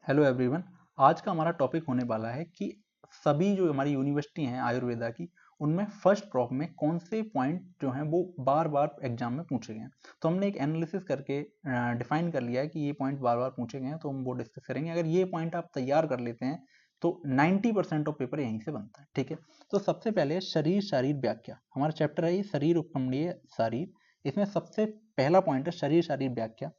Hello everyone. आज का हमारा टॉपिक होने वाला है कि सभी जो हमारी यूनिवर्सिटी हैं आयुर्वेदा की, उनमें फर्स्ट प्रॉप में कौन से पॉइंट जो हैं वो बार बार एग्जाम में पूछे गए हैं। तो हमने एक एनालिसिस करके डिफाइन कर लिया है कि ये पॉइंट बार बार पूछे गए हैं, तो हम वो डिस्कस करेंगे। अगर ये पॉइंट आप तैयार कर लेते हैं तो 90% ऑफ पेपर यहीं से बनता है। ठीक है, तो सबसे पहले शरीर शारीर व्याख्या, हमारा चैप्टर है ये शरीर उपखंडीय शारीर। इसमें सबसे पहला पॉइंट है शरीर शारीर व्याख्या।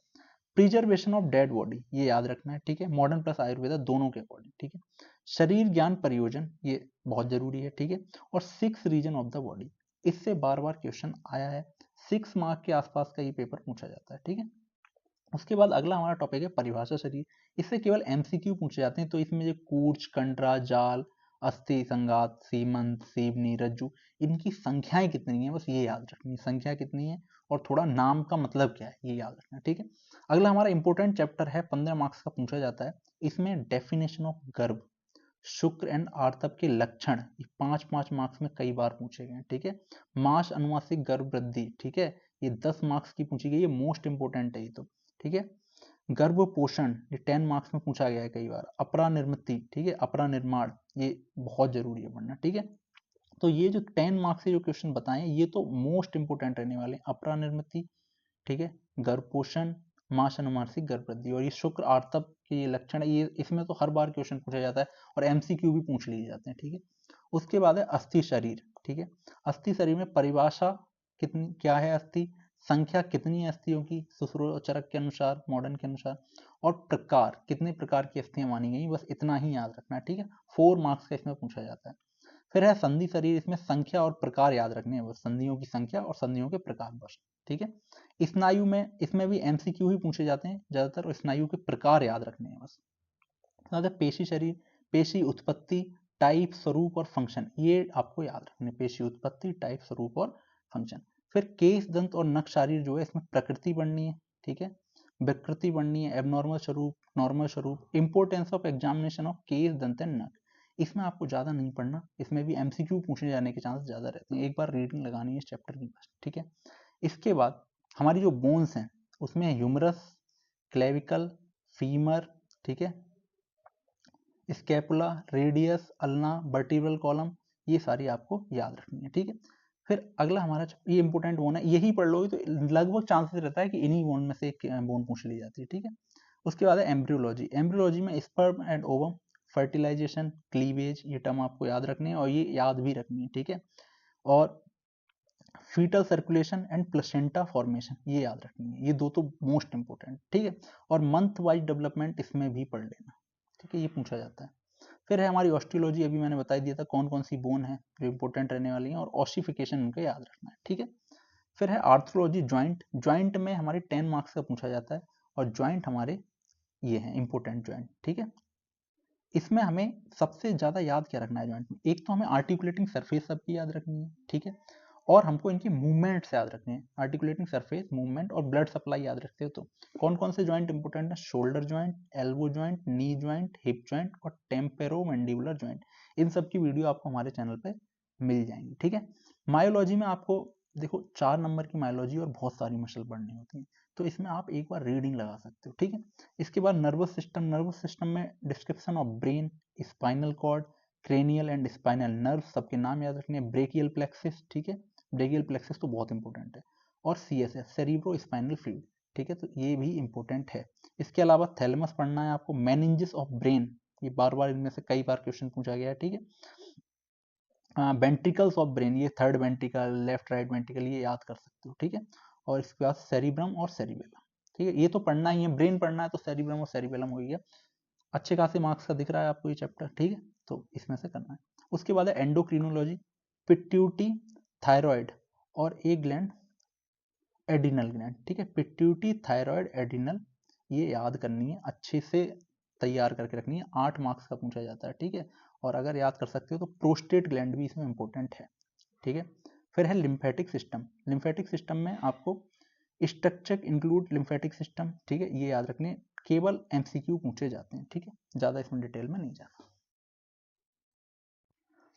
प्रिजर्वेशन ऑफ डेड बॉडी, ये याद रखना है। ठीक है, मॉडर्न प्लस आयुर्वेदा दोनों के अकॉर्डिंग। ठीक है, शरीर ज्ञान परियोजन, ये बहुत जरूरी है। ठीक है, और 6 रीजन ऑफ द बॉडी, इससे बार बार क्वेश्चन आया है। 6 मार्क के आसपास का ये पेपर पूछा जाता है। ठीक है, उसके बाद अगला हमारा टॉपिक है परिभाषा शरीर। इससे केवल एमसीक्यू पूछे जाते हैं। तो इसमें जो कूर्च, कंडरा, जाल, अस्थि, संघात, सीमंत, सीवनी, रज्जु, इनकी संख्याएं कितनी है, बस ये याद रखनी है, संख्या कितनी है और थोड़ा नाम का मतलब क्या है ये याद रखना है। ठीक है, अगला हमारा इंपॉर्टेंट चैप्टर है, 15 मार्क्स का पूछा जाता है। इसमें डेफिनेशन ऑफ गर्भ, शुक्र एंड आर्तव के लक्षण, ये 5-5 मार्क्स में कई बार पूछे गए हैं। ठीक है, मास अनुवासिक गर्भ वृद्धि, ठीक है, ये 10 मार्क्स की पूछी गई है, मोस्ट इंपोर्टेंट है ये तो। ठीक है, गर्भ पोषण, ये 10 मार्क्स में पूछा गया है कई बार। अपरा निर्मिति, ठीक है, अपरा निर्माण, ये बहुत जरूरी है पढ़ना। ठीक है, तो ये जो 10 मार्क्स से जो क्वेश्चन बताए ये तो मोस्ट इंपोर्टेंट रहने वाले हैं। अपरा निर्मिति, ठीक है, गर्भ पोषण, मास अनुमानसिक गर्भ वृद्धि, और ये शुक्र आर्तव के ये लक्षण है, ये इसमें तो हर बार क्वेश्चन पूछा जाता है और एमसीक्यू भी पूछ लिए जाते हैं। ठीक है, उसके बाद है अस्थि शरीर। ठीक है, अस्थि शरीर में परिभाषा कितनी, क्या है अस्थि, संख्या कितनी है अस्थियों की सुश्रुतचरक के अनुसार, मॉडर्न के अनुसार, और प्रकार, कितने प्रकार की अस्थियां मानी गई, बस इतना ही याद रखना है। ठीक है, 4 मार्क्स का इसमें पूछा जाता है। फिर है संधि शरीर, इसमें संख्या और प्रकार याद रखने हैं, बस संधियों की संख्या और संधियों के प्रकार बस। ठीक है, स्नायु में, इसमें भी एमसीक्यू ही पूछे जाते हैं ज्यादातर, और स्नायु के प्रकार याद रखने हैं बस। पेशी शरीर, पेशी उत्पत्ति, टाइप, स्वरूप और फंक्शन, ये आपको याद रखने, पेशी उत्पत्ति, टाइप, स्वरूप और फंक्शन। फिर केश, दंत और नख शरीर जो है, इसमें प्रकृति पढ़नी है। ठीक है, विकृति पढ़नी है, एबनॉर्मल स्वरूप, नॉर्मल स्वरूप, importance of examination of case, दंत एंड नख। इसमें आपको ज्यादा नहीं पढ़ना, इसमें भी एमसीक्यू पूछने जाने के चांस ज्यादा रहते हैं, एक बार रीडिंग लगानी है इस चैप्टर की बस। ठीक है, इसके बाद हमारी जो बोन्स हैं उसमें ह्यूमरस, क्लेविकल, फीमर, ठीक है, scapula, radius, ulna, vertebral column, ये सारी आपको याद रखनी है। ठीक है, फिर अगला हमारा ये इंपोर्टेंट बोन है, यही पढ़ लोगे तो लगभग चांसेस रहता है कि इन्हीं बोन में से एक बोन पूछ ली जाती है। ठीक है, उसके बाद है एम्ब्रियोलॉजी। एम्ब्रियोलॉजी में sperm and ovum, fertilization, cleavage, ये टर्म आपको याद रखनी है और ये याद भी रखनी है। ठीक है, और foetal circulation and placenta formation, ये याद रखनी है, ये दो तो मोस्ट इंपोर्टेंट। ठीक है, और मंथ वाइज डेवलपमेंट इसमें भी पढ़ लेना। ठीक है, ये पूछा जाता है। फिर है हमारी ऑस्टियोलॉजी, अभी मैंने बता दिया था कौन कौन सी बोन है जो इंपॉर्टेंट रहने वाली हैं, और ऑसिफिकेशन उनका याद रखना है। ठीक है, फिर है आर्थ्रोलॉजी, ज्वाइंट। ज्वाइंट में हमारे 10 मार्क्स का पूछा जाता है, और ज्वाइंट हमारे ये हैं इंपॉर्टेंट ज्वाइंट। ठीक है, इसमें हमें सबसे ज्यादा याद क्या रखना है ज्वाइंट में, एक तो हमें आर्टिकुलेटिंग सरफेस सबकी याद रखनी है। ठीक है, और हमको इनकी मूवमेंट्स याद रखने हैं, आर्टिकुलेटिंग सरफेस, मूवमेंट और ब्लड सप्लाई याद रखते हो तो कौन कौन से ज्वाइंट इंपोर्टेंट है, shoulder joint, elbow joint, knee joint, hip joint और टेम्पेरोमैंडिबुलर ज्वाइंट। इन सब की वीडियो आपको हमारे चैनल पे मिल जाएंगी। ठीक है, मायोलॉजी में आपको देखो 4 नंबर की मायोलॉजी और बहुत सारी मसल पढ़नी होती है, तो इसमें आप एक बार रीडिंग लगा सकते हो। ठीक है, इसके बाद नर्वस सिस्टम। नर्वस सिस्टम में description of brain, spinal cord, cranial and spinal nerve, सबके नाम याद रखने हैं, ब्रेकियल प्लेक्सिस, ठीक है, ब्रेकियल प्लेक्सिस तो बहुत इंपॉर्टेंट है, और सीएसएफ, सेरिब्रो स्पाइनल फ्लूइड। ठीक है, तो ये भी इंपॉर्टेंट है। इसके अलावा थैलेमस पढ़ना है आपको, मेनिंजेस ऑफ ब्रेन, ये बार बार इनमें से कई बार क्वेश्चन पूछा गया है। ठीक है, वेंट्रिकल्स ऑफ ब्रेन, ये third ventricle, left right ventricle, ये याद कर सकते हो। ठीक है, और इसके बाद सेरिब्रम और सेरिबेलम। ठीक है, ये तो पढ़ना ही है, ब्रेन पढ़ना है तो सेरिब्रम और सेरिबेलम हो गया। अच्छे खासे मार्क्स का दिख रहा है आपको ये चैप्टर। ठीक है, तो इसमें से करना है। उसके बाद है एंडोक्रिनोलॉजी, पिट्यूटी, थायराइड और एक ग्लैंड, एडिनल ग्लैंड। ठीक है, पिट्यूटी, थायराइड, एडिनल, ये याद करनी है, अच्छे से तैयार करके रखनी है, 8 मार्क्स का पूछा जाता है। ठीक है, और अगर याद कर सकते हो तो प्रोस्टेट ग्लैंड भी इसमें इंपॉर्टेंट है। ठीक है, फिर है लिम्फेटिक सिस्टम। लिम्फेटिक सिस्टम में आपको स्ट्रक्चर इंक्लूड लिम्फेटिक सिस्टम, ठीक है, ये याद रखने, केवल एमसीक्यू पूछे जाते हैं। ठीक है, ज्यादा इसमें डिटेल में नहीं जाना।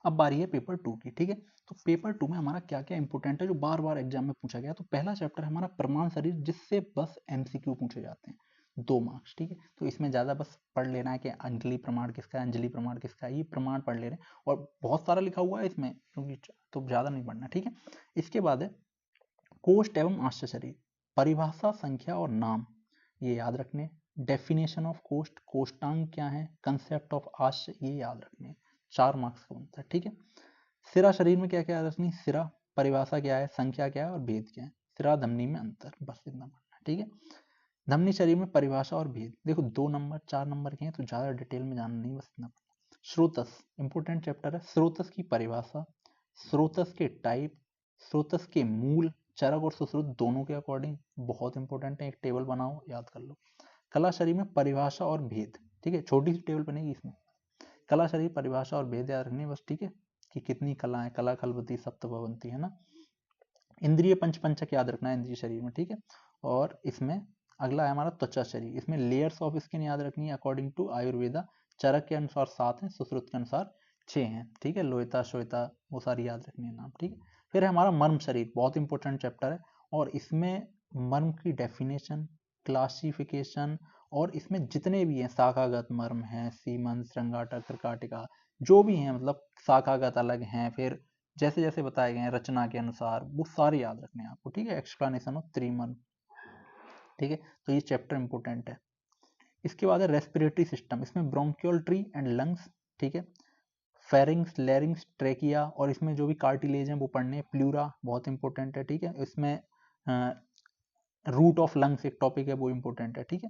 अब बारी है पेपर 2 की। ठीक है, तो पेपर 2 में हमारा क्या क्या इंपॉर्टेंट है जो बार बार एग्जाम में पूछा गया। तो पहला चैप्टर है हमारा प्रमाण शरीर, जिससे बस एमसीक्यू पूछे जाते हैं। 2 मार्क्स, ठीक है। तो इसमें ज़्यादा बस पढ़ लेना है कि अंजलि प्रमाण किसका है, अंजलि प्रमाण किसका है, ये प्रमाण पढ़ ले रहे हैं और बहुत सारा लिखा हुआ है इसमें, क्योंकि तो ज़्यादा नहीं पढ़ना, ठीक है। इसके बाद है कोष्ठ एवं आश्चर्य शरीर, परिभाषा, संख्या और नाम ये याद रखने। डेफिनेशन ऑफ कोष्ठ, कोष्ठांग क्या है, कंसेप्ट ऑफ आश्चर्य ये याद रखने, 4 मार्क्स का बनता है, ठीक है। सिरा शरीर में क्या क्या याद रखनी, सिरा परिभाषा क्या है, संख्या क्या है और भेद क्या है, सिरा धमनी में अंतर, बस इतना पढ़ना है, ठीक है। धमनी शरीर में परिभाषा और भेद, देखो 2 नंबर 4 नंबर के हैं तो ज्यादा डिटेल में जानना नहीं, बस इतना पढ़ना। स्रोतस इंपोर्टेंट चैप्टर है, स्रोतस की परिभाषा, स्रोतस के टाइप, स्रोतस के मूल, चरक और सुश्रुत दोनों के अकॉर्डिंग बहुत इंपॉर्टेंट है, एक टेबल बनाओ याद कर लो। कला शरीर में परिभाषा और भेद, ठीक है, छोटी सी टेबल बनेगी इसमें, कला शरीर परिभाषा और भेद याद रखनी है बस, ठीक है, कि कितनी कला है, कला खलबती सप्तभवंती, है ना। इंद्रिय पंचक याद रखना है इंद्रिय शरीर में, ठीक है। और इसमें अगला है हमारा त्वचा शरीर, इसमें लेयर्स ऑफ स्किन याद रखनी है अकॉर्डिंग टू आयुर्वेदा, चरक के अनुसार 7 है, सुश्रुत के अनुसार 6 हैं, ठीक है। लोहिता श्वेता वो सारी याद रखनी है नाम, ठीक है। फिर है हमारा मर्म शरीर, बहुत इंपॉर्टेंट चैप्टर है और इसमें मर्म की डेफिनेशन, क्लासिफिकेशन और इसमें जितने भी हैं शाखागत मर्म है, सीमन, श्रृंगाटक, त्रिकाटिका, जो भी हैं मतलब शाखागत अलग हैं, फिर जैसे जैसे बताए गए हैं रचना के अनुसार वो सारे याद रखने हैं आपको, ठीक है। एक्सप्लेनेशन ऑफ त्रिमन, ठीक है। तो ये चैप्टर इंपॉर्टेंट है। इसके बाद है रेस्पिरेटरी सिस्टम, इसमें ब्रोंकियल ट्री एंड लंग्स, ठीक है। फेरिंग्स, लैरिंग्स, ट्रेकिया और इसमें जो भी कार्टिलेज हैं वो पढ़ने हैं। प्लूरा बहुत इंपॉर्टेंट है, ठीक है। इसमें रूट ऑफ लंग्स एक टॉपिक है वो इंपॉर्टेंट है, ठीक है।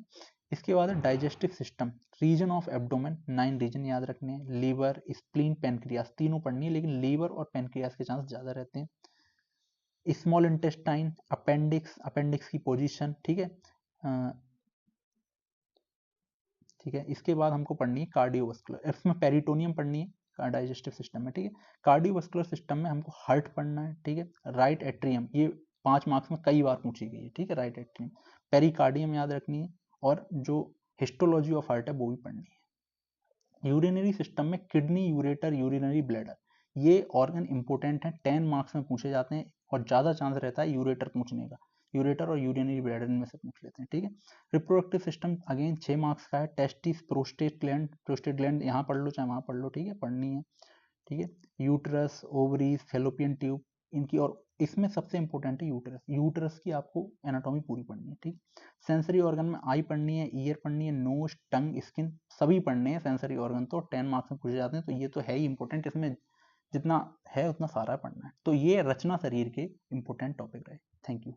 इसके बाद है digestive system, region of abdomen, 9 region याद रखने हैं। लीवर, स्प्लीन, पेनक्रियास तीनों पढ़नी है, लेकिन लीवर और पेनक्रियास के चांस ज्यादा रहते हैं। स्मॉल इंटेस्टाइन, अपेंडिक्स, अपेंडिक्स की पोजीशन, ठीक है। ठीक है, इसके बाद हमको पढ़नी है कार्डियोवास्कुलर, इसमें पेरिटोनियम पढ़नी है डाइजेस्टिव सिस्टम में, ठीक है। कार्डियोवास्कुलर सिस्टम में हमको हार्ट पढ़ना है, ठीक है। राइट एट्रियम, ये 5 मार्क्स में कई बार पूछी गई है, ठीक है। राइट एट्रियम, पेरिकार्डियम याद रखनी है और जो हिस्टोलॉजी ऑफ हार्ट है वो भी पढ़नी है। यूरिनरी सिस्टम में किडनी, यूरेटर, यूरिनरी ब्लैडर ये ऑर्गन इंपॉर्टेंट है, 10 मार्क्स में पूछे जाते हैं और ज्यादा चांस रहता है यूरेटर पूछने का, यूरेटर और यूरिनरी ब्लैडर में से पूछ लेते हैं, ठीक है। रिप्रोडक्टिव सिस्टम अगेन 6 मार्क्स का है, टेस्टिस, प्रोस्टेट ग्लैंड यहाँ पढ़ लो चाहे वहाँ पढ़ लो, ठीक है, पढ़नी है, ठीक है। यूटरस, ओवरीज, फेलोपियन ट्यूब इनकी, और इसमें सबसे इंपॉर्टेंट है यूटरस, यूटरस की आपको एनाटॉमी पूरी पढ़नी है, ठीक। सेंसरी ऑर्गन में आई पढ़नी है, ईयर पढ़नी है, नोज, टंग, स्किन सभी पढ़ने हैं सेंसरी ऑर्गन, तो 10 मार्क्स में पूछे जाते हैं, तो ये तो है ही इंपॉर्टेंट, इसमें जितना है उतना सारा पढ़ना है। तो ये रचना शरीर के इंपॉर्टेंट टॉपिक रहे। Thank you.